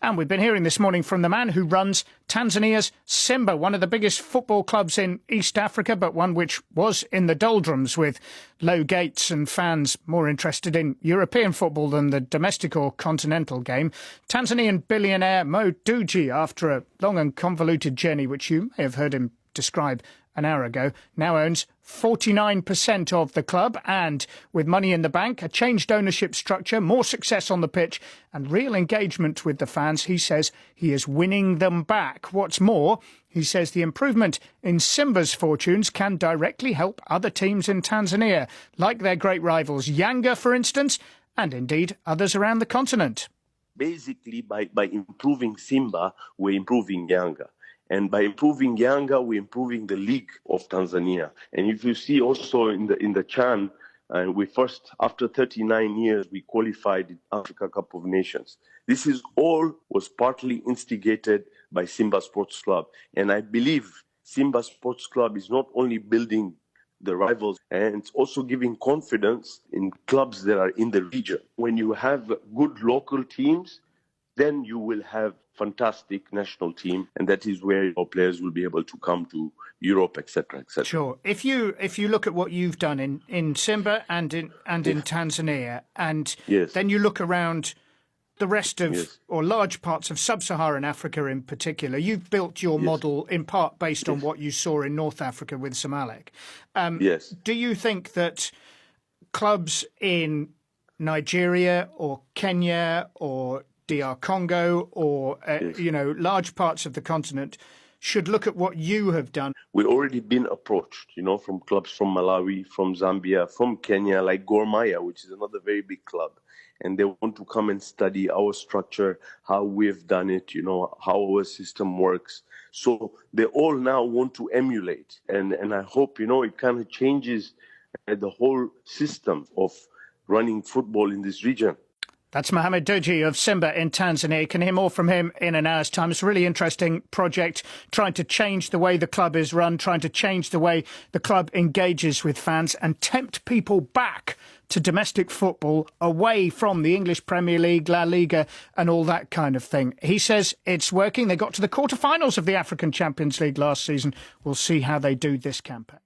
And we've been hearing this morning from the man who runs Tanzania's Simba, one of the biggest football clubs in East Africa, but one which was in the doldrums with low gates and fans more interested in European football than the domestic or continental game. Tanzanian billionaire Mo Dewji, after a long and convoluted journey, which you may have heard him describe an hour ago, now owns 49% of the club, and with money in the bank, a changed ownership structure, more success on the pitch and real engagement with the fans, he says he is winning them back. What's more, he says the improvement in Simba's fortunes can directly help other teams in Tanzania, like their great rivals Yanga, for instance, and indeed others around the continent. Basically, by improving Simba, we're improving Yanga. And by improving Yanga, we're improving the league of Tanzania. And if you see also in the CHAN, we first, after 39 years, we qualified in Africa Cup of Nations. This is all was partly instigated by Simba Sports Club. And I believe Simba Sports Club is not only building the rivals, and it's also giving confidence in clubs that are in the region. When you have good local teams, then you will have fantastic national team, and that is where our players will be able to come to Europe, etc., etc. Sure. If you look at what you've done in Simba and in Tanzania, and then you look around the rest of or large parts of sub-Saharan Africa in particular, you've built your model in part based on what you saw in North Africa with Zamalek. Do you think that clubs in Nigeria or Kenya or DR Congo or, large parts of the continent should look at what you have done? We've already been approached, from clubs from Malawi, from Zambia, from Kenya, like Gor Mahia, which is another very big club. And they want to come and study our structure, how we've done it, how our system works. So they all now want to emulate. And I hope, it kind of changes the whole system of running football in this region. That's Mohamed Dewji of Simba in Tanzania. You can hear more from him in an hour's time. It's a really interesting project, trying to change the way the club is run, trying to change the way the club engages with fans and tempt people back to domestic football, away from the English Premier League, La Liga and all that kind of thing. He says it's working. They got to the quarterfinals of the African Champions League last season. We'll see how they do this campaign.